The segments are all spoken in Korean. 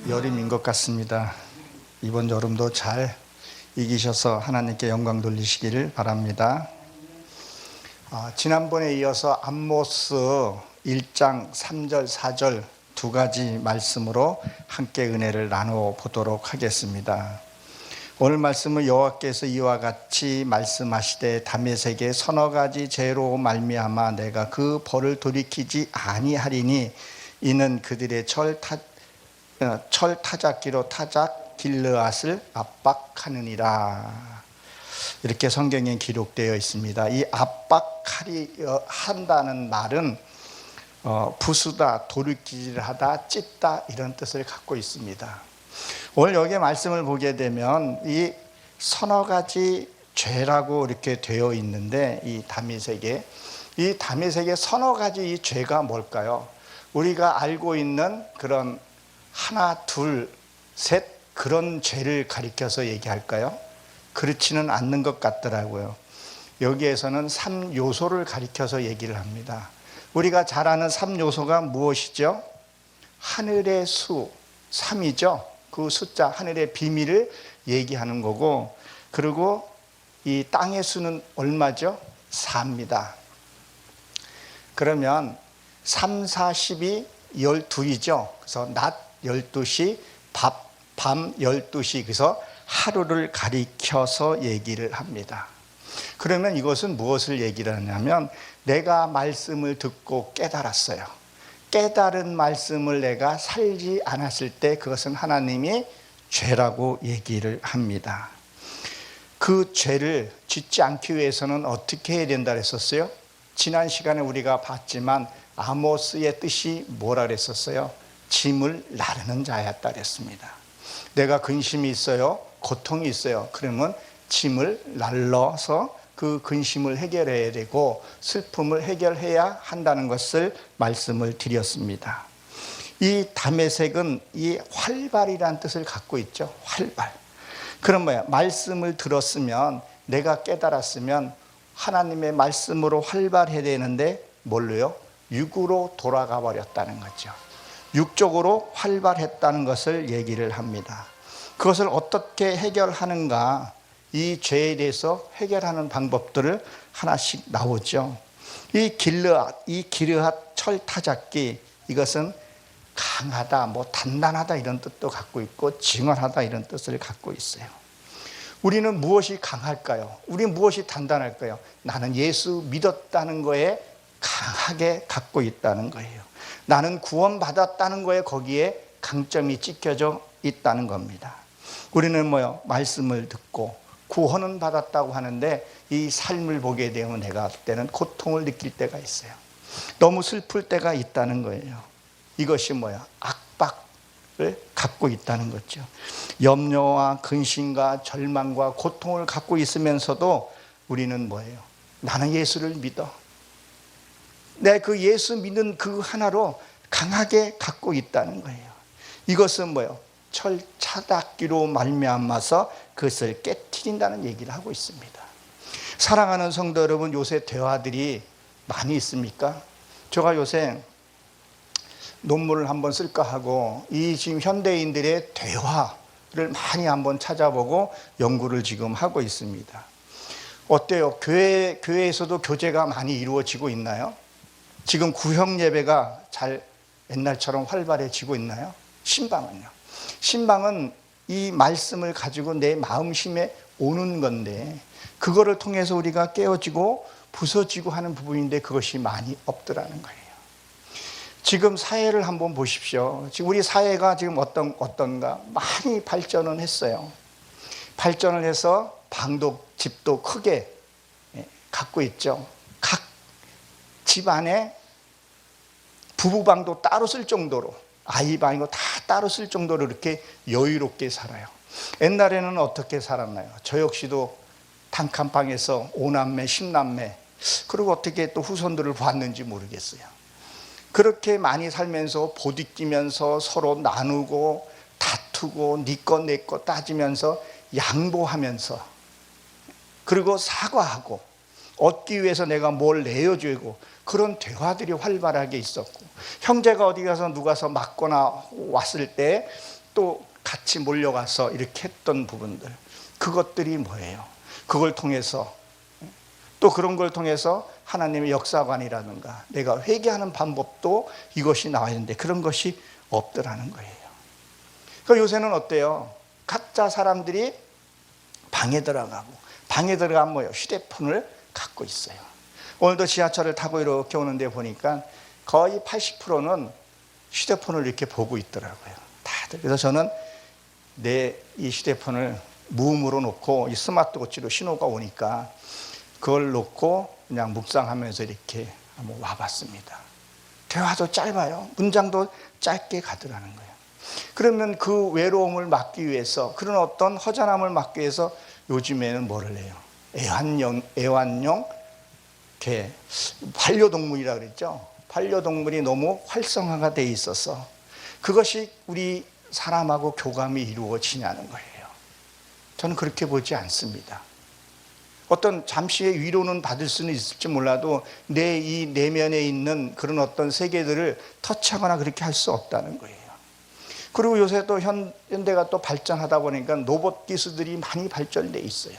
여름인 것 같습니다. 이번 여름도 잘 이기셔서 하나님께 영광 돌리시기를 바랍니다. 지난번에 이어서 아모스 1장 3절 4절 두 가지 말씀으로 함께 은혜를 나누어 보도록 하겠습니다. 오늘 말씀은 여호와께서 이와 같이 말씀하시되 다메섹의 서너 가지 죄로 말미암아 내가 그 벌을 돌이키지 아니하리니 이는 그들의 철 타작기로 타작 길르앗을 압박하느니라. 이렇게 성경에 기록되어 있습니다. 이 한다는 말은 부수다, 돌이키질하다, 찢다 이런 뜻을 갖고 있습니다. 오늘 여기에 말씀을 보게 되면 이 서너 가지 죄라고 이렇게 되어 있는데 이 다메섹의 서너 가지 이 죄가 뭘까요? 우리가 알고 있는 그런 하나, 둘, 셋 그런 죄를 가리켜서 얘기할까요? 그렇지는 않는 것 같더라고요. 여기에서는 3요소를 가리켜서 얘기를 합니다. 우리가 잘 아는 3요소가 무엇이죠? 하늘의 수, 3이죠. 그 숫자, 하늘의 비밀을 얘기하는 거고, 그리고 이 땅의 수는 얼마죠? 4입니다. 그러면 3, 4, 12, 12이죠. 그래서 낮 12시, 밤 12시, 그래서 하루를 가리켜서 얘기를 합니다. 그러면 이것은 무엇을 얘기를 하냐면 내가 말씀을 듣고 깨달았어요. 깨달은 말씀을 내가 살지 않았을 때 그것은 하나님이 죄라고 얘기를 합니다. 그 죄를 짓지 않기 위해서는 어떻게 해야 된다 그랬었어요? 지난 시간에 우리가 봤지만 아모스의 뜻이 뭐라 그랬었어요? 짐을 나르는 자였다 그랬습니다. 내가 근심이 있어요, 고통이 있어요. 그러면 짐을 날러서 그 근심을 해결해야 되고 슬픔을 해결해야 한다는 것을 말씀을 드렸습니다. 이 다메섹은 이 활발이라는 뜻을 갖고 있죠. 활발. 그럼 뭐야? 말씀을 들었으면, 내가 깨달았으면 하나님의 말씀으로 활발해야 되는데 뭘로요? 육으로 돌아가 버렸다는 거죠. 육적으로 활발했다는 것을 얘기를 합니다. 그것을 어떻게 해결하는가? 이 죄에 대해서 해결하는 방법들을 하나씩 나오죠. 이 기르앗 철타작기, 이것은 강하다, 단단하다 이런 뜻도 갖고 있고 징언하다 이런 뜻을 갖고 있어요. 우리는 무엇이 강할까요? 우리는 무엇이 단단할까요? 나는 예수 믿었다는 거에 강하게 갖고 있다는 거예요. 나는 구원받았다는 거에 거기에 강점이 찍혀져 있다는 겁니다. 우리는 말씀을 듣고 구원은 받았다고 하는데 이 삶을 보게 되면 내가 그때는 고통을 느낄 때가 있어요. 너무 슬플 때가 있다는 거예요. 이것이 압박을 갖고 있다는 거죠. 염려와 근심과 절망과 고통을 갖고 있으면서도 우리는 나는 예수를 믿어. 내 그 예수 믿는 그 하나로 강하게 갖고 있다는 거예요. 이것은 철타작기로 말미암아서 그것을 깨트린다는 얘기를 하고 있습니다. 사랑하는 성도 여러분, 요새 대화들이 많이 있습니까? 제가 요새 논문을 한번 쓸까 하고 이 지금 현대인들의 대화를 많이 한번 찾아보고 연구를 지금 하고 있습니다. 어때요? 교회에서도 교제가 많이 이루어지고 있나요? 지금 구형 예배가 잘 옛날처럼 활발해지고 있나요? 신방은요? 신방은 이 말씀을 가지고 내 마음심에 오는 건데 그거를 통해서 우리가 깨어지고 부서지고 하는 부분인데 그것이 많이 없더라는 거예요. 지금 사회를 한번 보십시오. 지금 우리 사회가 지금 어떤가? 많이 발전은 했어요. 발전을 해서 방도 집도 크게 갖고 있죠. 각 집안에 부부방도 따로 쓸 정도로, 아이방이고 다 따로 쓸 정도로 이렇게 여유롭게 살아요. 옛날에는 어떻게 살았나요? 저 역시도 단칸방에서 5남매, 10남매, 그리고 어떻게 또 후손들을 봤는지 모르겠어요. 그렇게 많이 살면서 보디끼면서 서로 나누고 다투고 네 것 내 것 따지면서 양보하면서, 그리고 사과하고 얻기 위해서 내가 뭘 내어주고 그런 대화들이 활발하게 있었고, 형제가 어디 가서 누가서 맞거나 왔을 때 또 같이 몰려가서 이렇게 했던 부분들, 그것들이 뭐예요? 그걸 통해서 또 그런 걸 통해서 하나님의 역사관이라든가 내가 회개하는 방법도 이것이 나와야 되는데 그런 것이 없더라는 거예요. 그러니까 요새는 어때요? 각자 사람들이 방에 들어가고, 방에 들어가면 뭐예요? 휴대폰을 갖고 있어요. 오늘도 지하철을 타고 이렇게 오는데 보니까 거의 80%는 휴대폰을 이렇게 보고 있더라고요. 다들. 그래서 저는 내 이 휴대폰을 무음으로 놓고 이 스마트워치로 신호가 오니까 그걸 놓고 그냥 묵상하면서 이렇게 한번 와봤습니다. 대화도 짧아요. 문장도 짧게 가더라는 거예요. 그러면 그 외로움을 막기 위해서, 그런 어떤 허전함을 막기 위해서 요즘에는 뭐를 해요? 애완용 개, 반려동물이라고 그랬죠. 반려동물이 너무 활성화가 돼 있어서 그것이 우리 사람하고 교감이 이루어지냐는 거예요. 저는 그렇게 보지 않습니다. 어떤 잠시의 위로는 받을 수는 있을지 몰라도 내 이 내면에 있는 그런 어떤 세계들을 터치하거나 그렇게 할 수 없다는 거예요. 그리고 요새 또 현대가 또 발전하다 보니까 로봇 기술들이 많이 발전돼 있어요.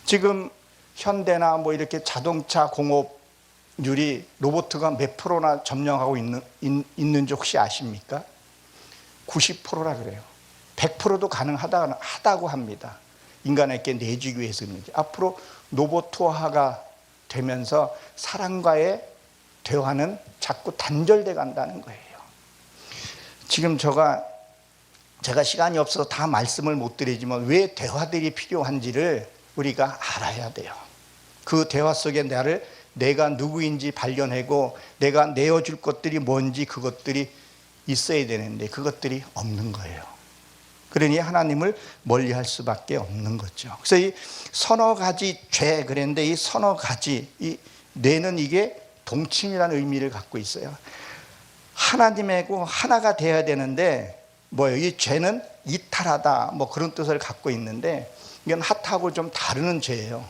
지금 현대나 뭐 이렇게 자동차 공업률이 로봇가 몇 프로나 점령하고 있는지 혹시 아십니까? 90%라 그래요. 100%도 가능하다고 합니다. 인간에게 내주기 위해서 그런지. 앞으로 로봇화가 되면서 사람과의 대화는 자꾸 단절돼 간다는 거예요. 지금 제가 시간이 없어서 다 말씀을 못 드리지만 왜 대화들이 필요한지를 우리가 알아야 돼요. 그 대화 속에 내가 누구인지 발견하고 내가 내어줄 것들이 뭔지 그것들이 있어야 되는데 그것들이 없는 거예요. 그러니 하나님을 멀리할 수밖에 없는 거죠. 그래서 이 서너 가지 죄 그랬는데 이 서너 가지 이 뇌는 이게 동침이라는 의미를 갖고 있어요. 하나님하고 하나가 돼야 되는데 뭐예요? 이 죄는 이탈하다 뭐 그런 뜻을 갖고 있는데 이건 핫하고 좀 다르는 죄예요.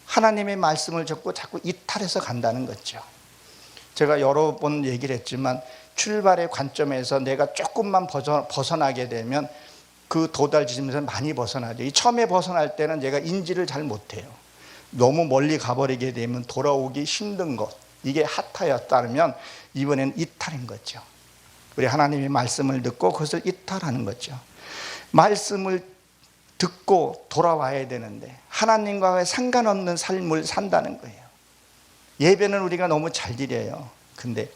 하나님의 말씀을 듣고 자꾸 이탈해서 간다는 거죠. 제가 여러 번 얘기를 했지만 출발의 관점에서 내가 조금만 벗어나게 되면 그 도달 지점에서 많이 벗어나죠. 이 처음에 벗어날 때는 내가 인지를 잘 못해요. 너무 멀리 가버리게 되면 돌아오기 힘든 것, 이게 핫하였다면 이번엔 이탈인 거죠. 우리 하나님의 말씀을 듣고 그것을 이탈하는 거죠. 말씀을 듣고 돌아와야 되는데 하나님과의 상관없는 삶을 산다는 거예요. 예배는 우리가 너무 잘 드려요. 근데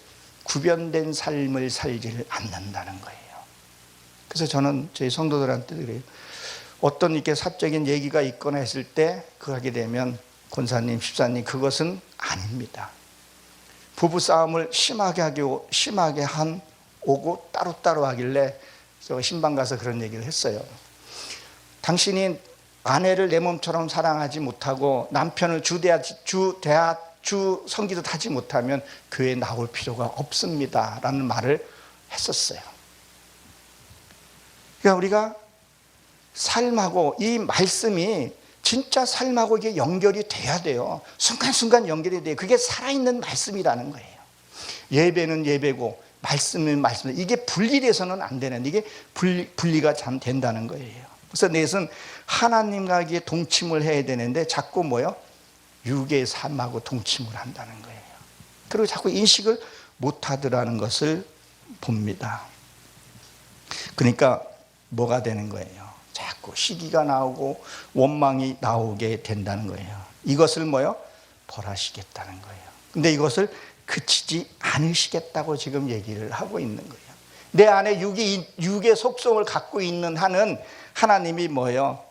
구별된 삶을 살지를 않는다는 거예요. 그래서 저는 저희 성도들한테 그래요. 어떤 이렇게 사적인 얘기가 있거나 했을 때 그거 하게 되면 권사님, 집사님 그것은 아닙니다. 부부싸움을 심하게 오고 따로따로 하길래 제가 신방 가서 그런 얘기를 했어요. 당신이 아내를 내 몸처럼 사랑하지 못하고 남편을 주 성기도 하지 못하면 교회에 나올 필요가 없습니다 라는 말을 했었어요. 그러니까 우리가 삶하고 이 말씀이 진짜 삶하고 이게 연결이 돼야 돼요. 순간순간 연결이 돼요. 그게 살아있는 말씀이라는 거예요. 예배는 예배고 말씀은 말씀. 이게 분리돼서는 안 되는데 이게 분리가 참 된다는 거예요. 그래서 넷은 하나님과 동침을 해야 되는데 자꾸 뭐요? 육의 삶하고 동침을 한다는 거예요. 그리고 자꾸 인식을 못하더라는 것을 봅니다. 그러니까 뭐가 되는 거예요? 자꾸 시기가 나오고 원망이 나오게 된다는 거예요. 이것을 뭐요? 벌하시겠다는 거예요. 근데 이것을 그치지 않으시겠다고 지금 얘기를 하고 있는 거예요. 내 안에 육의 속성을 갖고 있는 한은 하나님이 뭐요?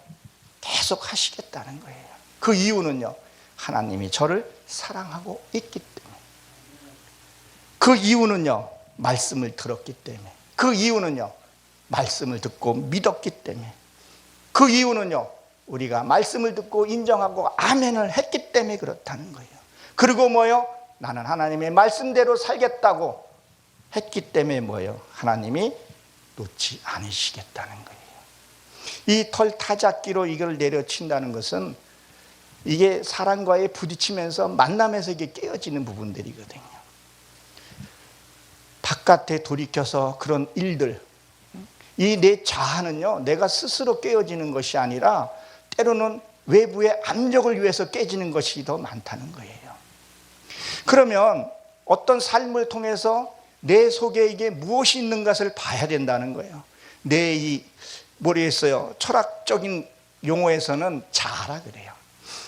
계속 하시겠다는 거예요. 그 이유는요, 하나님이 저를 사랑하고 있기 때문에. 그 이유는요, 말씀을 들었기 때문에. 그 이유는요, 말씀을 듣고 믿었기 때문에. 그 이유는요, 우리가 말씀을 듣고 인정하고 아멘을 했기 때문에 그렇다는 거예요. 그리고 뭐요? 나는 하나님의 말씀대로 살겠다고 했기 때문에 뭐예요? 하나님이 놓지 않으시겠다는 거예요. 이 털 타작기로 이걸 내려친다는 것은 이게 사람과의 부딪히면서 만남에서 이게 깨어지는 부분들이거든요. 바깥에 돌이켜서 그런 일들, 이 내 자아는요, 내가 스스로 깨어지는 것이 아니라 때로는 외부의 압력을 위해서 깨지는 것이 더 많다는 거예요. 그러면 어떤 삶을 통해서 내 속에 이게 무엇이 있는 것을 봐야 된다는 거예요. 내 이 뭐랬어요? 철학적인 용어에서는 자아라 그래요.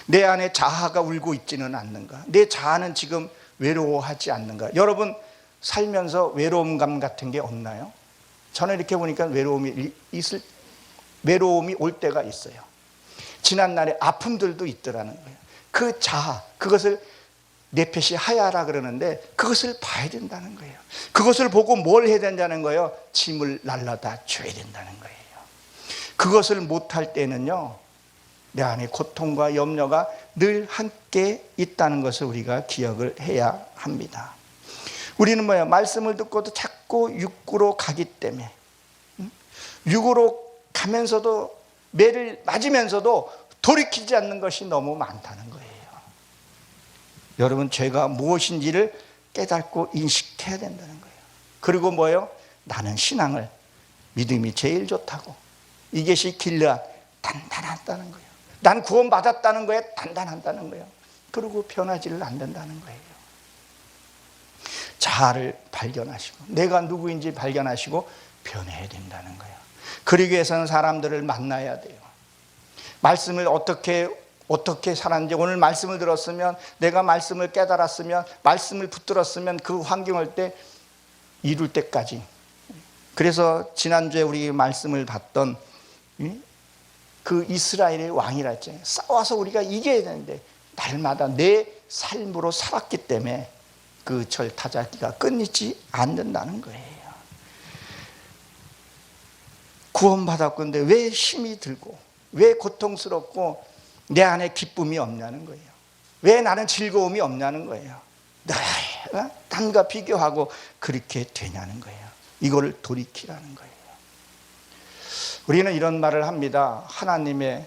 내 안에 자아가 울고 있지는 않는가? 내 자아는 지금 외로워하지 않는가? 여러분 살면서 외로움감 같은 게 없나요? 저는 이렇게 보니까 외로움이 올 때가 있어요. 지난날에 아픔들도 있더라는 거예요. 그 자아, 그것을 네페시 하야라 그러는데 그것을 봐야 된다는 거예요. 그것을 보고 뭘 해야 된다는 거예요? 짐을 날라다 줘야 된다는 거예요. 그것을 못할 때는요, 내 안에 고통과 염려가 늘 함께 있다는 것을 우리가 기억을 해야 합니다. 우리는 뭐야? 말씀을 듣고도 자꾸 육구로 가기 때문에, 육으로 가면서도 매를 맞으면서도 돌이키지 않는 것이 너무 많다는 거예요. 여러분, 죄가 무엇인지를 깨닫고 인식해야 된다는 거예요. 그리고 뭐예요? 나는 신앙을, 믿음이 제일 좋다고, 이것이 길라 단단하다는 거예요. 난 구원받았다는 거에 단단하다는 거예요. 그리고 변하지를 않는다는 거예요. 자아를 발견하시고 내가 누구인지 발견하시고 변해야 된다는 거예요. 그러기 위해서는 사람들을 만나야 돼요. 말씀을 어떻게 살았는지, 오늘 말씀을 들었으면, 내가 말씀을 깨달았으면, 말씀을 붙들었으면 그 환경을 이룰 때까지. 그래서 지난주에 우리 말씀을 봤던 그 이스라엘의 왕이라 했잖아요. 싸워서 우리가 이겨야 되는데 날마다 내 삶으로 살았기 때문에 그 절타잡기가 끊이지 않는다는 거예요. 구원받았건데 왜 힘이 들고, 왜 고통스럽고 내 안에 기쁨이 없냐는 거예요. 왜 나는 즐거움이 없냐는 거예요. 남과 비교하고 그렇게 되냐는 거예요. 이거를 돌이키라는 거예요. 우리는 이런 말을 합니다. 하나님의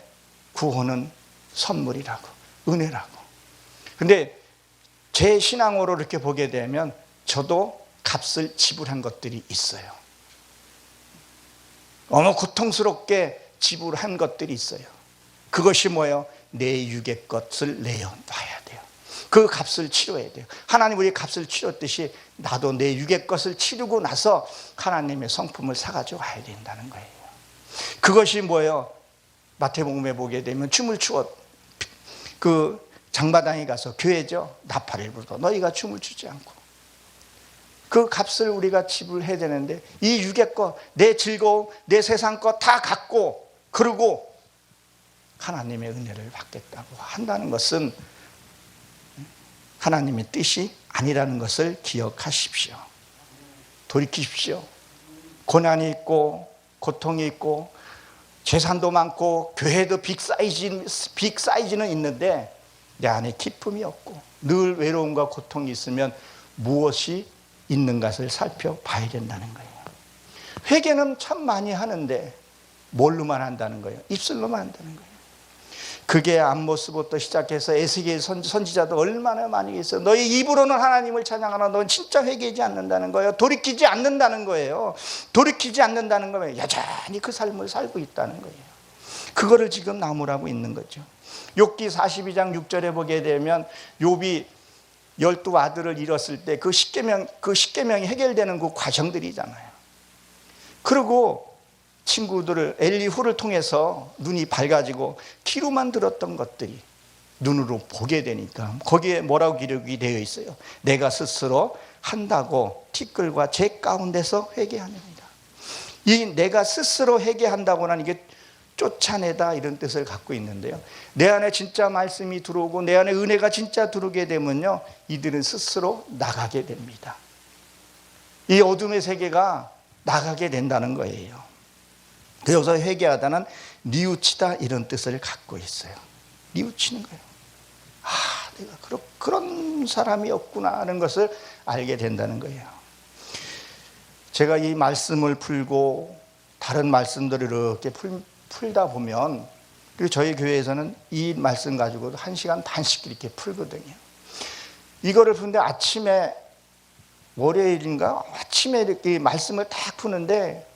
구원은 선물이라고, 은혜라고. 근데 제 신앙으로 이렇게 보게 되면 저도 값을 지불한 것들이 있어요. 너무 고통스럽게 지불한 것들이 있어요. 그것이 뭐예요? 내 육의 것을 내어놔야 돼요. 그 값을 치러야 돼요. 하나님 우리 값을 치렀듯이 나도 내 육의 것을 치르고 나서 하나님의 성품을 사가지고 와야 된다는 거예요. 그것이 뭐예요? 마태복음에 보게 되면 춤을 추어, 그 장마당에 가서 교회죠, 나팔을 불어 너희가 춤을 추지 않고, 그 값을 우리가 지불해야 되는데 이 육의 것, 내 즐거움, 내 세상 것 다 갖고 그러고 하나님의 은혜를 받겠다고 한다는 것은 하나님의 뜻이 아니라는 것을 기억하십시오. 돌이키십시오. 고난이 있고 고통이 있고 재산도 많고 교회도 빅사이즈는 있는데 내 안에 기쁨이 없고 늘 외로움과 고통이 있으면 무엇이 있는 것을 살펴봐야 된다는 거예요. 회개는 참 많이 하는데 뭘로만 한다는 거예요? 입술로만 한다는 거예요. 그게 안모스부터 시작해서 에스겔 선지자도 얼마나 많이 있어요. 너희 입으로는 하나님을 찬양하나 넌 진짜 회개하지 않는다는 거예요. 돌이키지 않는다는 거예요. 돌이키지 않는다는 거예요. 여전히 그 삶을 살고 있다는 거예요. 그거를 지금 나무라고 있는 거죠. 욥기 42장 6절에 보게 되면 욥이 12아들을 잃었을 때 그 10계명이 해결되는 그 과정들이잖아요. 그리고 친구들을 엘리후를 통해서 눈이 밝아지고 귀로만 들었던 것들이 눈으로 보게 되니까 거기에 뭐라고 기록이 되어 있어요? 내가 스스로 한다고 티끌과 재 가운데서 회개합니다. 이 내가 스스로 회개한다고는 이게 쫓아내다 이런 뜻을 갖고 있는데요, 내 안에 진짜 말씀이 들어오고 내 안에 은혜가 진짜 들어오게 되면요, 이들은 스스로 나가게 됩니다. 이 어둠의 세계가 나가게 된다는 거예요. 그래서 회개하다는 뉘우치다 이런 뜻을 갖고 있어요. 뉘우치는 거예요. 내가 그런 사람이었구나 하는 것을 알게 된다는 거예요. 제가 이 말씀을 풀고 다른 말씀들을 이렇게 풀다 보면 그리고 저희 교회에서는 이 말씀 가지고도 1시간 반씩 이렇게 풀거든요. 이거를 푸는데 아침에, 월요일인가 아침에 이렇게 말씀을 딱 푸는데,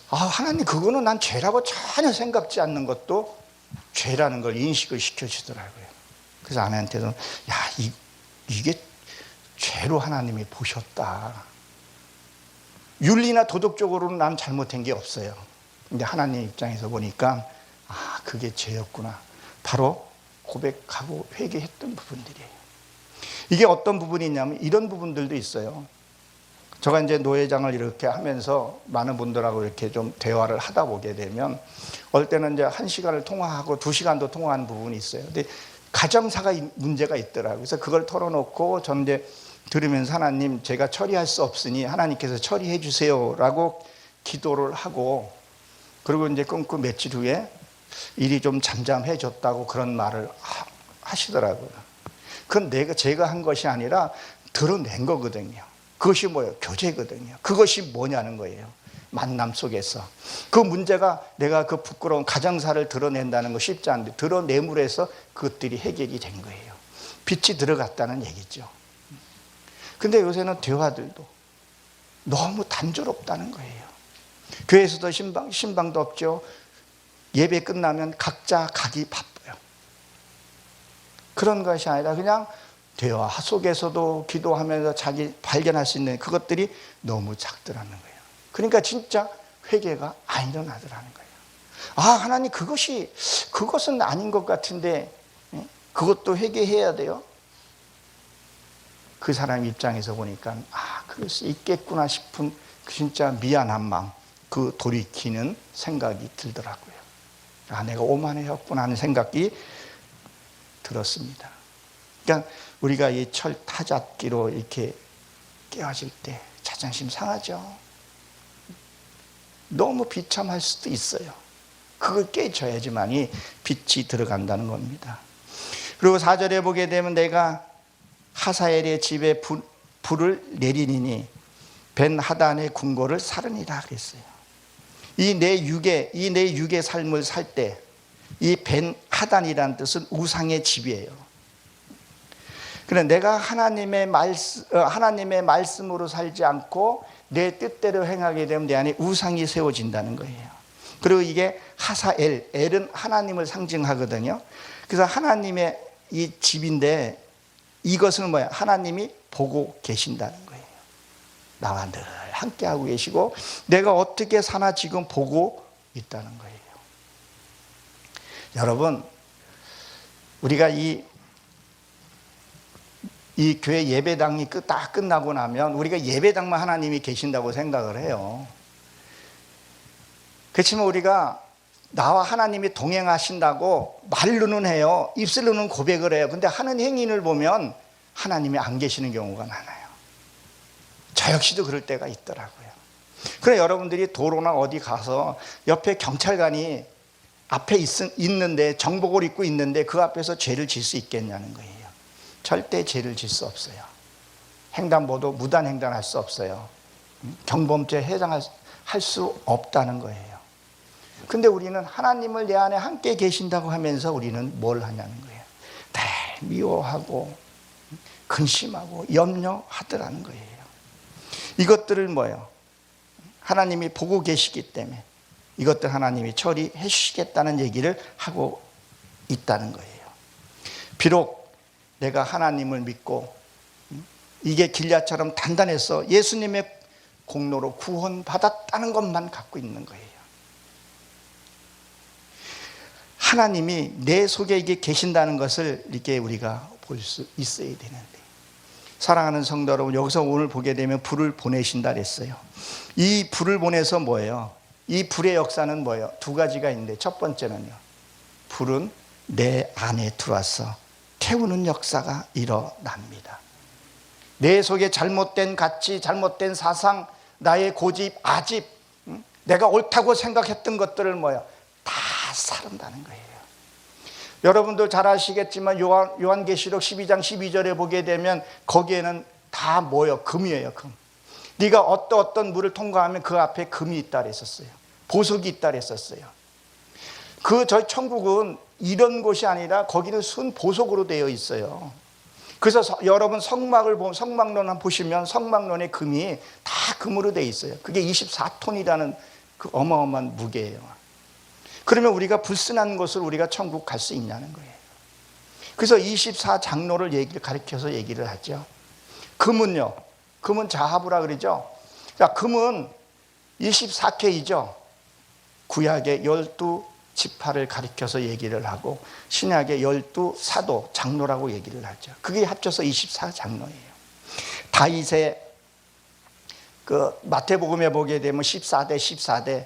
하나님 그거는 난 죄라고 전혀 생각지 않는 것도 죄라는 걸 인식을 시켜주더라고요. 그래서 아내한테도 이게 죄로 하나님이 보셨다. 윤리나 도덕적으로는 난 잘못한 게 없어요. 근데 하나님 입장에서 보니까 그게 죄였구나. 바로 고백하고 회개했던 부분들이에요. 이게 어떤 부분이 있냐면 이런 부분들도 있어요. 제가 이제 노회장을 이렇게 하면서 많은 분들하고 이렇게 좀 대화를 하다 보게 되면 어떨 때는 이제 1시간을 통화하고 2시간도 통화하는 부분이 있어요. 근데 가정사가 문제가 있더라고요. 그래서 그걸 털어놓고 저는 이제 들으면서 하나님 제가 처리할 수 없으니 하나님께서 처리해 주세요라고 기도를 하고, 그리고 이제 끊고 며칠 후에 일이 좀 잠잠해졌다고 그런 말을 하시더라고요. 그건 제가 한 것이 아니라 드러낸 거거든요. 그것이 뭐예요? 교제거든요. 그것이 뭐냐는 거예요. 만남 속에서 그 문제가, 내가 그 부끄러운 가정사를 드러낸다는 거 쉽지 않은데 드러내므로 해서 그것들이 해결이 된 거예요. 빛이 들어갔다는 얘기죠. 근데 요새는 대화들도 너무 단조롭다는 거예요. 교회에서도 신방도 없죠. 예배 끝나면 각자 가기 바빠요. 그런 것이 아니라 그냥 대화 속에서도 기도하면서 자기 발견할 수 있는 그것들이 너무 작더라는 거예요. 그러니까 진짜 회개가 안 일어나더라는 거예요. 하나님 그것은 아닌 것 같은데 그것도 회개해야 돼요? 그 사람 입장에서 보니까 그럴 수 있겠구나 싶은 진짜 미안한 마음, 그 돌이키는 생각이 들더라고요. 내가 오만해였구나 하는 생각이 들었습니다. 그러니까 우리가 이 철 타잡기로 이렇게 깨어질 때 자존심 상하죠. 너무 비참할 수도 있어요. 그걸 깨져야지만이 빛이 들어간다는 겁니다. 그리고 4절에 보게 되면 내가 하사엘의 집에 불을 내리니 벤 하단의 궁궐을 살으니라 그랬어요. 이 내 육의 삶을 살 때 이 벤 하단이라는 뜻은 우상의 집이에요. 그런데 내가 하나님의 말씀으로 살지 않고 내 뜻대로 행하게 되면 내 안에 우상이 세워진다는 거예요. 그리고 이게 하사엘, 엘은 하나님을 상징하거든요. 그래서 하나님의 이 집인데 이것은 뭐야? 하나님이 보고 계신다는 거예요. 나와 늘 함께하고 계시고 내가 어떻게 사나 지금 보고 있다는 거예요. 여러분, 우리가 이 교회 예배당이 다 끝나고 나면 우리가 예배당만 하나님이 계신다고 생각을 해요. 그렇지만 우리가 나와 하나님이 동행하신다고 말로는 해요. 입술로는 고백을 해요. 근데 하는 행위를 보면 하나님이 안 계시는 경우가 많아요. 저 역시도 그럴 때가 있더라고요. 그래, 여러분들이 도로나 어디 가서 옆에 경찰관이 앞에 있는데 정복을 입고 있는데 그 앞에서 죄를 질 수 있겠냐는 거예요. 절대 죄를 질 수 없어요. 횡단보도 무단횡단할 수 없어요. 경범죄 해당할 수 없다는 거예요. 근데 우리는 하나님을 내 안에 함께 계신다고 하면서 우리는 뭘 하냐는 거예요. 늘 미워하고 근심하고 염려하더라는 거예요. 이것들을 뭐예요? 하나님이 보고 계시기 때문에 이것들 하나님이 처리해 주시겠다는 얘기를 하고 있다는 거예요. 비록 내가 하나님을 믿고 이게 길야처럼 단단해서 예수님의 공로로 구원받았다는 것만 갖고 있는 거예요. 하나님이 내 속에 이게 계신다는 것을 이렇게 우리가 볼 수 있어야 되는데, 사랑하는 성도 여러분, 여기서 오늘 보게 되면 불을 보내신다 그랬어요. 이 불을 보내서 뭐예요? 이 불의 역사는 뭐예요? 두 가지가 있는데, 첫 번째는요, 불은 내 안에 들어와서 태우는 역사가 일어납니다. 내 속에 잘못된 가치, 잘못된 사상, 나의 고집, 아집, 내가 옳다고 생각했던 것들을 뭐예요? 다 사른다는 거예요. 여러분도 잘 아시겠지만 요한계시록 12장 12절에 보게 되면 거기에는 다 뭐예요? 금이에요. 금. 네가 어떤 물을 통과하면 그 앞에 금이 있다 그랬었어요. 보석이 있다 그랬었어요. 저희 천국은 이런 곳이 아니라 거기는 순 보석으로 되어 있어요. 그래서 여러분 성막을 보면, 성막론 한번 보시면 성막론의 금이 다 금으로 되어 있어요. 그게 24톤이라는 그 어마어마한 무게예요. 그러면 우리가 불순한 것을 우리가 천국 갈 수 있냐는 거예요. 그래서 24장로를 가리켜서 얘기를 하죠. 금은요, 금은 자하부라 그러죠. 자, 금은 24K죠. 구약의 12지파를 가리켜서 얘기를 하고 신약의 12사도 장로라고 얘기를 하죠. 그게 합쳐서 24장로예요. 다윗의 그 마태복음에 보게 되면 14대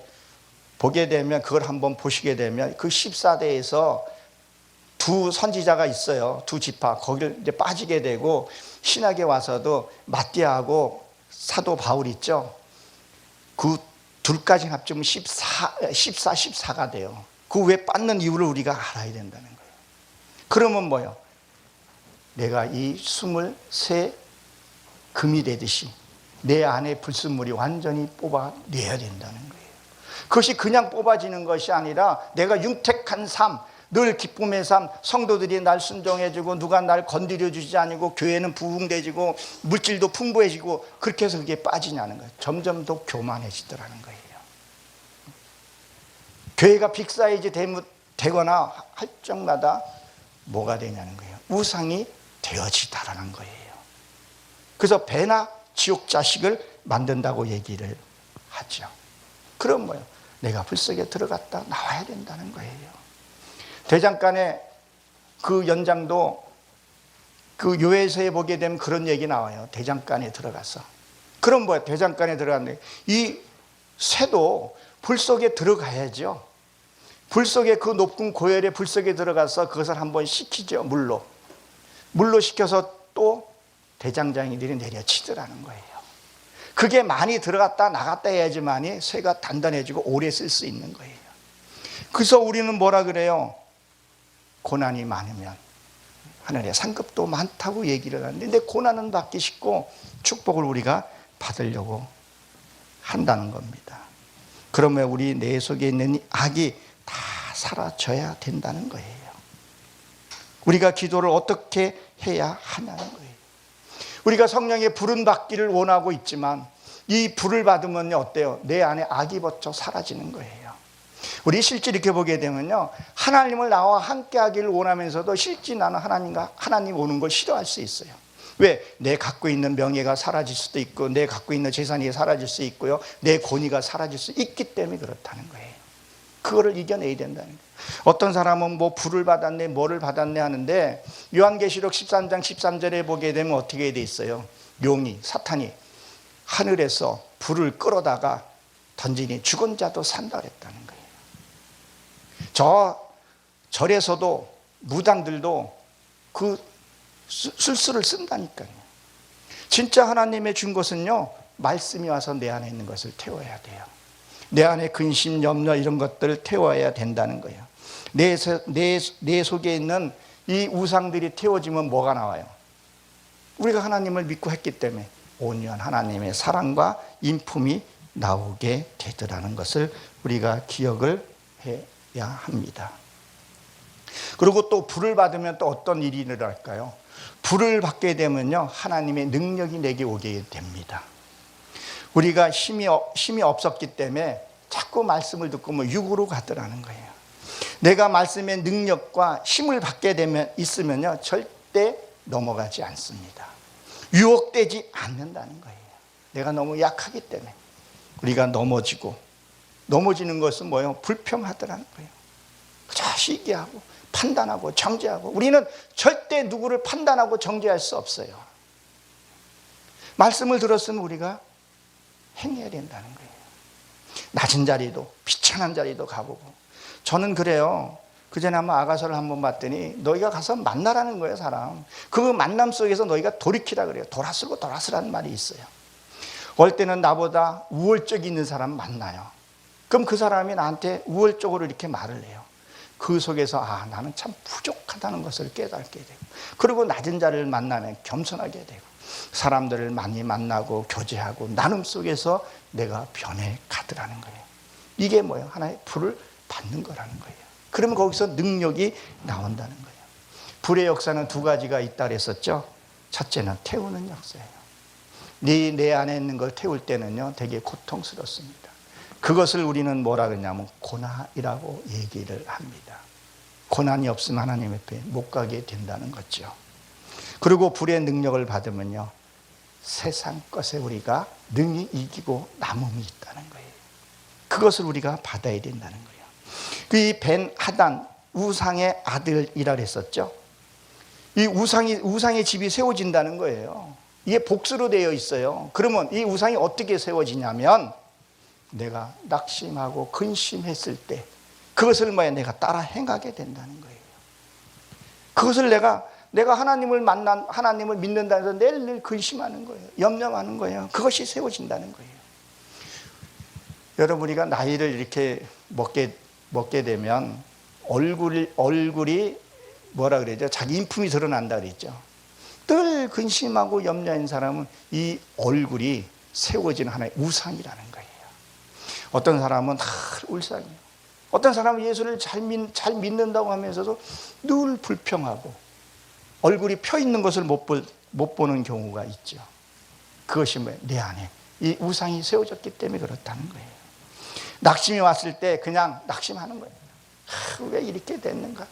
보게 되면, 그걸 한번 보시게 되면 그 14대에서 두 선지자가 있어요. 두 지파. 거기를 이제 빠지게 되고, 신약에 와서도 마띠아하고 사도 바울 있죠. 그 둘까지 합치면 14가 돼요. 그 왜 빠는 이유를 우리가 알아야 된다는 거예요. 그러면 뭐예요? 내가 이 23 금이 되듯이 내 안에 불순물이 완전히 뽑아내야 된다는 거예요. 그것이 그냥 뽑아지는 것이 아니라 내가 윤택한 삶, 늘 기쁨의 삶, 성도들이 날 순종해주고 누가 날 건드려주지 않고 교회는 부흥되지고 물질도 풍부해지고, 그렇게 해서 그게 빠지냐는 거예요. 점점 더 교만해지더라는 거예요. 교회가 빅사이즈 되거나 할 적마다 뭐가 되냐는 거예요. 우상이 되어지다라는 거예요. 그래서 배나 지옥 자식을 만든다고 얘기를 하죠. 그럼 뭐예요? 내가 불속에 들어갔다 나와야 된다는 거예요. 대장간의 그 연장도 그 요해서에 보게 되면 그런 얘기 나와요. 대장간에 들어가서. 그럼 뭐야? 대장간에 들어갔는데 이 쇠도 불 속에 들어가야죠. 불 속에, 그 높은 고열의 불 속에 들어가서 그것을 한번 식히죠. 물로 식혀서 또 대장장이들이 내려치더라는 거예요. 그게 많이 들어갔다 나갔다 해야지만이 쇠가 단단해지고 오래 쓸 수 있는 거예요. 그래서 우리는 뭐라 그래요? 고난이 많으면 하늘에 상급도 많다고 얘기를 하는데, 근데 고난은 받기 쉽고 축복을 우리가 받으려고 한다는 겁니다. 그러면 우리 내 속에 있는 악이 다 사라져야 된다는 거예요. 우리가 기도를 어떻게 해야 하냐는 거예요. 우리가 성령의 불은 받기를 원하고 있지만 이 불을 받으면 어때요? 내 안에 악이 벗쳐 사라지는 거예요. 우리 실제 이렇게 보게 되면요, 하나님을 나와 함께 하기를 원하면서도 실제 나는 하나님 오는 걸 싫어할 수 있어요. 왜? 내 갖고 있는 명예가 사라질 수도 있고, 내 갖고 있는 재산이 사라질 수 있고요, 내 권위가 사라질 수 있기 때문에 그렇다는 거예요. 그거를 이겨내야 된다는 거예요. 어떤 사람은 뭐 불을 받았네, 뭐를 받았네 하는데, 요한계시록 13장 13절에 보게 되면 어떻게 돼 있어요? 용이, 사탄이 하늘에서 불을 끌어다가 던지니 죽은 자도 산다 그랬다는 거예요. 저 절에서도 무당들도 그 술수를 쓴다니까요. 진짜 하나님의 준 것은요, 말씀이 와서 내 안에 있는 것을 태워야 돼요. 내 안에 근심, 염려 이런 것들을 태워야 된다는 거예요. 내 속에 있는 이 우상들이 태워지면 뭐가 나와요? 우리가 하나님을 믿고 했기 때문에 온유한 하나님의 사랑과 인품이 나오게 되더라는 것을 우리가 기억을 해야 합니다. 그리고 또 불을 받으면 또 어떤 일이 일어날까요? 불을 받게 되면요, 하나님의 능력이 내게 오게 됩니다. 우리가 힘이 없었기 때문에 자꾸 말씀을 듣고 육으로 가더라는 거예요. 내가 말씀의 능력과 힘을 받게 되면 있으면요, 절대 넘어가지 않습니다. 유혹되지 않는다는 거예요. 내가 너무 약하기 때문에 우리가 넘어지는 것은 뭐예요? 불평하더라는 거예요. 그저 시기하고 판단하고 정죄하고. 우리는 절대 누구를 판단하고 정죄할 수 없어요. 말씀을 들었으면 우리가 행해야 된다는 거예요. 낮은 자리도 비천한 자리도 가보고. 저는 그래요. 그전에 한번 아가서를 한번 봤더니 너희가 가서 만나라는 거예요, 사람. 그 만남 속에서 너희가 돌이키라 그래요. 돌아서라는 말이 있어요. 올 때는 나보다 우월적이 있는 사람 만나요. 그럼 그 사람이 나한테 우월적으로 이렇게 말을 해요. 그 속에서 나는 참 부족하다는 것을 깨닫게 되고, 그리고 낮은 자를 만나면 겸손하게 되고, 사람들을 많이 만나고 교제하고 나눔 속에서 내가 변해 가더라는 거예요. 이게 뭐예요? 하나의 불을 받는 거라는 거예요. 그러면 거기서 능력이 나온다는 거예요. 불의 역사는 두 가지가 있다 그랬었죠. 첫째는 태우는 역사예요. 내 안에 있는 걸 태울 때는요, 되게 고통스럽습니다. 그것을 우리는 뭐라 그러냐면 고난이라고 얘기를 합니다. 고난이 없으면 하나님 앞에 못 가게 된다는 거죠. 그리고 불의 능력을 받으면요, 세상 것에 우리가 능히 이기고 남음이 있다는 거예요. 그것을 우리가 받아야 된다는 거예요. 이 벤 하단, 우상의 아들이라 그랬었죠. 이 우상의 집이 세워진다는 거예요. 이게 복수로 되어 있어요. 그러면 이 우상이 어떻게 세워지냐면, 내가 낙심하고 근심했을 때 그것을 내가 따라 행하게 된다는 거예요. 그것을 내가 하나님을 믿는다 해서 늘 근심하는 거예요. 염려하는 거예요. 그것이 세워진다는 거예요. 여러분, 우리가 나이를 이렇게 먹게 되면 얼굴이 뭐라 그러죠? 자기 인품이 드러난다 그랬죠. 늘 근심하고 염려한 사람은 이 얼굴이 세워지는 하나의 우상이라는 거예요. 어떤 사람은 울상이에요. 어떤 사람은 예수를 잘 믿는다고 하면서도 늘 불평하고 얼굴이 펴 있는 것을 못 보는 경우가 있죠. 그것이 내 안에 이 우상이 세워졌기 때문에 그렇다는 거예요. 낙심이 왔을 때 그냥 낙심하는 거예요. 왜 이렇게 됐는가?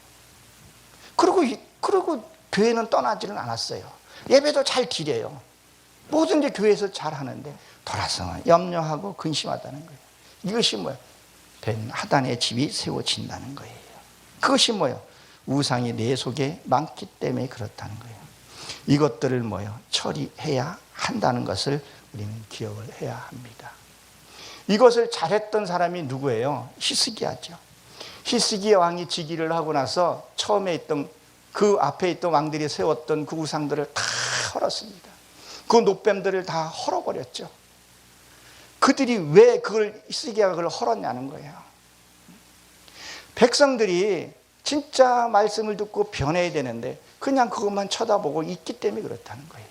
그리고 교회는 떠나지는 않았어요. 예배도 잘 드려요. 뭐든지 교회에서 잘 하는데 돌아서 염려하고 근심하다는 거예요. 이것이 벤 하단의 집이 세워진다는 거예요. 그것이 우상이 내 속에 많기 때문에 그렇다는 거예요. 이것들을 처리해야 한다는 것을 우리는 기억을 해야 합니다. 이것을 잘했던 사람이 누구예요? 히스기야죠. 히스기야 왕이 즉위를 하고 나서 처음에 있던 그 앞에 있던 왕들이 세웠던 그 우상들을 다 헐었습니다. 그 노뱀들을 다 헐어버렸죠. 그들이 왜 히스기야가 그걸 헐었냐는 거예요. 백성들이 진짜 말씀을 듣고 변해야 되는데 그냥 그것만 쳐다보고 있기 때문에 그렇다는 거예요.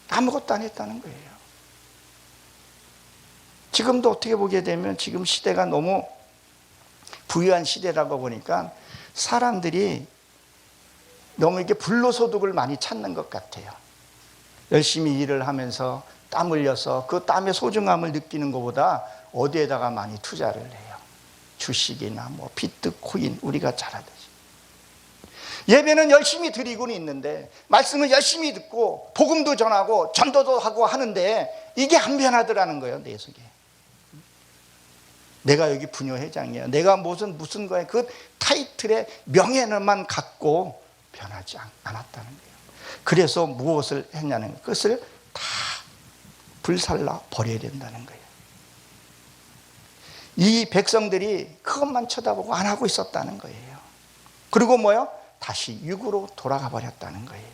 아무것도 안 했다는 거예요. 지금도 어떻게 보게 되면 지금 시대가 너무 부유한 시대라고 보니까 사람들이 너무 이렇게 불로소득을 많이 찾는 것 같아요. 열심히 일을 하면서 땀 흘려서 그 땀의 소중함을 느끼는 것보다 어디에다가 많이 투자를 해요. 주식이나 비트코인, 우리가 잘 하듯이. 예배는 열심히 드리고는 있는데 말씀을 열심히 듣고 복음도 전하고 전도도 하고 하는데 이게 안 변하더라는 거예요. 내 속에. 내가 여기 부녀회장이야, 내가 무슨 거에 그 타이틀의 명예만 갖고 변하지 않았다는 거예요. 그래서 무엇을 했냐는 거예요. 그것을 다 불살라 버려야 된다는 거예요. 이 백성들이 그것만 쳐다보고 안 하고 있었다는 거예요. 그리고 다시 육으로 돌아가 버렸다는 거예요.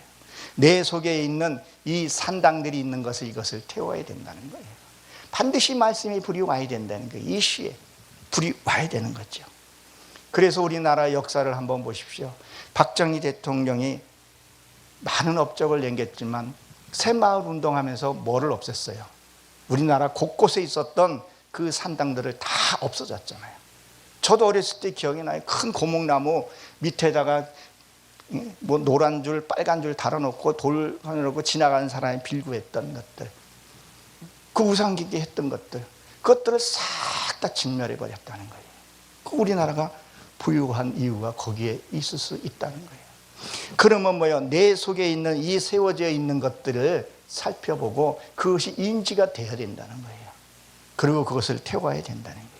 내 속에 있는 이 산당들이 있는 것을 이것을 태워야 된다는 거예요. 반드시 말씀이 불이 와야 된다는 거예요. 이 시에 불이 와야 되는 거죠. 그래서 우리나라 역사를 한번 보십시오. 박정희 대통령이 많은 업적을 남겼지만 새마을 운동하면서 뭐를 없앴어요? 우리나라 곳곳에 있었던 그 산당들을 다 없어졌잖아요. 저도 어렸을 때 기억이 나요. 큰 고목나무 밑에다가 노란 줄 빨간 줄 달아놓고 돌 하려고 지나가는 사람이 빌구했던 것들, 그 우상기계 했던 것들, 그것들을 싹 다 진멸해 버렸다는 거예요. 우리나라가 부유한 이유가 거기에 있을 수 있다는 거예요. 그러면 내 속에 있는 이 세워져 있는 것들을 살펴보고 그것이 인지가 되어야 된다는 거예요. 그리고 그것을 태워야 된다는 거예요.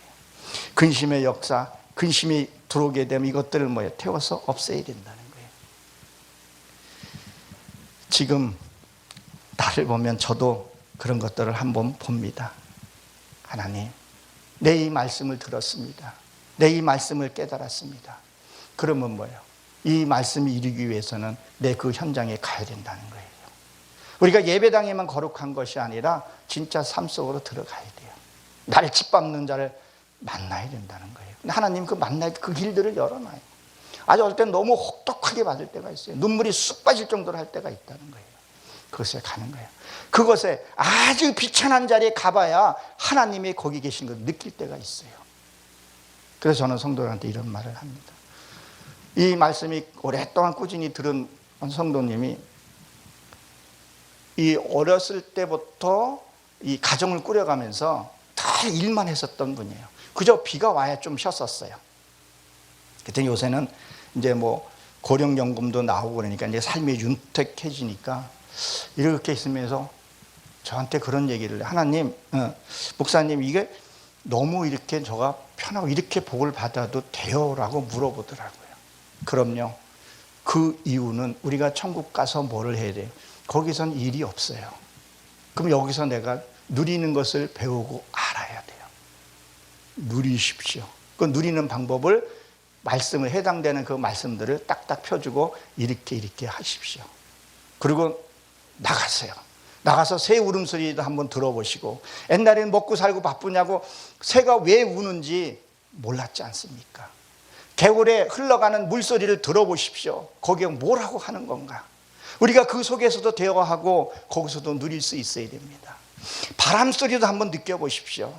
근심의 역사, 근심이 들어오게 되면 이것들을 태워서 없애야 된다는 거예요. 지금 나를 보면 저도 그런 것들을 한번 봅니다. 하나님, 내 이 말씀을 들었습니다. 내 이 말씀을 깨달았습니다. 그러면 이 말씀이 이루기 위해서는 내 그 현장에 가야 된다는 거예요. 우리가 예배당에만 거룩한 것이 아니라 진짜 삶 속으로 들어가야 돼요. 나를 짓밟는 자를 만나야 된다는 거예요. 근데 하나님 만날 그 길들을 열어놔요. 아주 어떨 땐 너무 혹독하게 받을 때가 있어요. 눈물이 쑥 빠질 정도로 할 때가 있다는 거예요. 그것에 가는 거예요. 그것에 아주 비천한 자리에 가봐야 하나님이 거기 계신 걸 느낄 때가 있어요. 그래서 저는 성도들한테 이런 말을 합니다. 이 말씀이 오랫동안 꾸준히 들은 성도님이 이 어렸을 때부터 이 가정을 꾸려가면서 다 일만 했었던 분이에요. 그저 비가 와야 좀 쉬었었어요. 그때 요새는 이제 뭐 고령연금도 나오고 그러니까 이제 삶이 윤택해지니까 이렇게 있으면서 저한테 그런 얘기를 해요. 하나님, 목사님, 이게 너무 이렇게 저가 편하고 이렇게 복을 받아도 돼요? 라고 물어보더라고요. 그럼요. 그 이유는 우리가 천국 가서 뭐를 해야 돼요? 거기선 일이 없어요. 그럼 여기서 내가 누리는 것을 배우고 알아야 돼요. 누리십시오. 그 누리는 방법을 말씀을 해당되는 그 말씀들을 딱딱 펴주고 이렇게 하십시오. 그리고 나가세요. 나가서 새 울음소리도 한번 들어보시고, 옛날에는 먹고 살고 바쁘냐고 새가 왜 우는지 몰랐지 않습니까? 개울에 흘러가는 물소리를 들어보십시오. 거기에 뭐라고 하는 건가? 우리가 그 속에서도 대화하고 거기서도 누릴 수 있어야 됩니다. 바람 소리도 한번 느껴보십시오.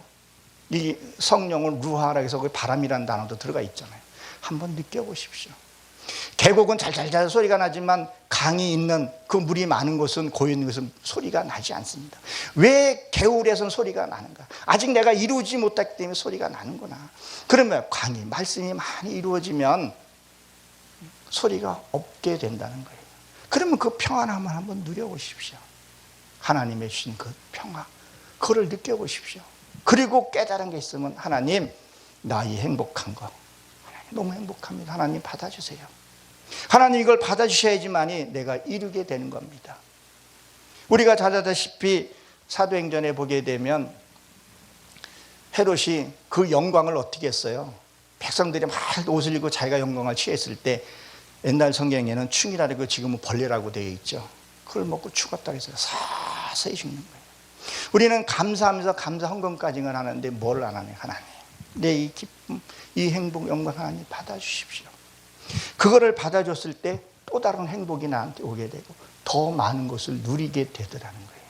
이 성령을 루하라 해서 그 바람이라는 단어도 들어가 있잖아요. 한번 느껴보십시오. 계곡은 잘잘잘 소리가 나지만 강이 있는 그 물이 많은 곳은 고인 곳은 소리가 나지 않습니다. 왜 개울에서는 소리가 나는가? 아직 내가 이루지 못했기 때문에 소리가 나는구나. 그러면 강이 말씀이 많이 이루어지면 소리가 없게 된다는 거예요. 그러면 그 평안함을 한번 누려보십시오. 하나님의 주신 그 평화, 그걸 느껴보십시오. 그리고 깨달은 게 있으면 하나님, 나의 행복한 거, 하나님 너무 행복합니다. 하나님 받아주세요. 하나님 이걸 받아주셔야지만이 내가 이루게 되는 겁니다. 우리가 잘 아다시피 사도행전에 보게 되면 헤롯이 그 영광을 어떻게 했어요? 백성들이 막 옷을 입고 자기가 영광을 취했을 때 옛날 성경에는 충이라고 지금은 벌레라고 되어 있죠. 그걸 먹고 죽었다고 했어요. 서서히 죽는 거예요. 우리는 감사하면서 감사 헌금까지는 하는데 뭘 안 하네. 하나님, 내 이 기쁨, 이 행복, 영광 하나님 받아주십시오. 그거를 받아줬을 때 또 다른 행복이 나한테 오게 되고 더 많은 것을 누리게 되더라는 거예요.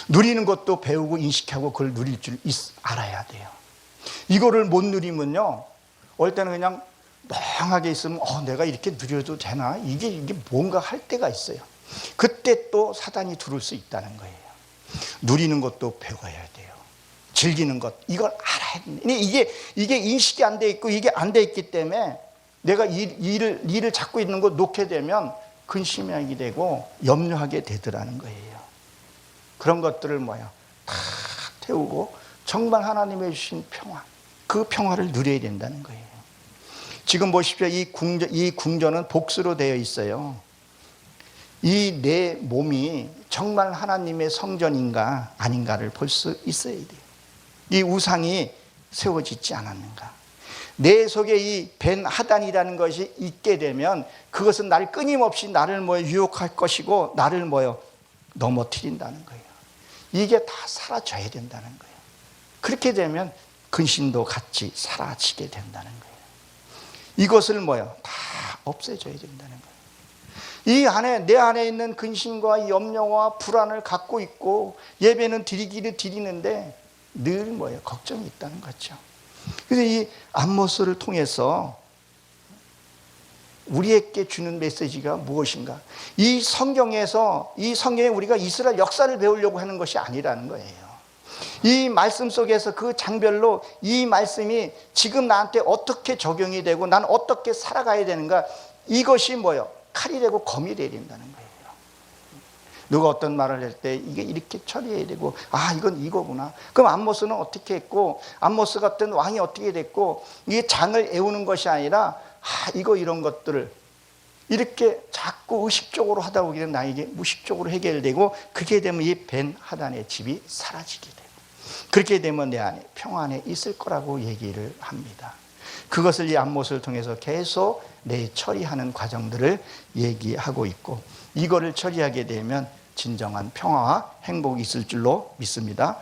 누리는 것도 배우고 인식하고 그걸 누릴 줄 알아야 돼요. 이거를 못 누리면요, 올 때는 그냥 멍하게 있으면 내가 이렇게 누려도 되나? 이게 뭔가 할 때가 있어요. 그때 또 사단이 들어올 수 있다는 거예요. 누리는 것도 배워야 돼요. 즐기는 것, 이걸 알아야 됩니다. 이게 인식이 안 돼 있고 이게 안 돼 있기 때문에 내가 일을 잡고 있는 거 놓게 되면 근심하게 되고 염려하게 되더라는 거예요. 그런 것들을 다 태우고 정말 하나님의 주신 평화, 그 평화를 누려야 된다는 거예요. 지금 보십시오. 이 궁전은 복수로 되어 있어요. 이 내 몸이 정말 하나님의 성전인가 아닌가를 볼 수 있어야 돼요. 이 우상이 세워지지 않았는가. 내 속에 이 벤 하단이라는 것이 있게 되면 그것은 나를 끊임없이 나를 유혹할 것이고 나를 넘어뜨린다는 거예요. 이게 다 사라져야 된다는 거예요. 그렇게 되면 근심도 같이 사라지게 된다는 거예요. 이것을 다 없애줘야 된다는 거예요. 이 안에, 내 안에 있는 근심과 염려와 불안을 갖고 있고 예배는 드리기를 드리는데 늘 걱정이 있다는 거죠. 그래서 이 안모스를 통해서 우리에게 주는 메시지가 무엇인가? 이 성경에 우리가 이스라엘 역사를 배우려고 하는 것이 아니라는 거예요. 이 말씀 속에서 그 장별로 이 말씀이 지금 나한테 어떻게 적용이 되고 난 어떻게 살아가야 되는가, 이것이 칼이 되고 검이 되야 된다는 거예요. 누가 어떤 말을 할 때 이게 이렇게 처리해야 되고, 이건 이거구나. 그럼 안모스는 어떻게 했고, 안모스 같은 왕이 어떻게 됐고, 이게 장을 애우는 것이 아니라 이런 것들을 이렇게 자꾸 의식적으로 하다 보기에는 나에게 무식적으로 해결되고, 그렇게 되면 이 벤 하단의 집이 사라지게 되고, 그렇게 되면 내 안에 평안에 있을 거라고 얘기를 합니다. 그것을 이 안모스를 통해서 계속 내 처리하는 과정들을 얘기하고 있고, 이거를 처리하게 되면 진정한 평화와 행복이 있을 줄로 믿습니다.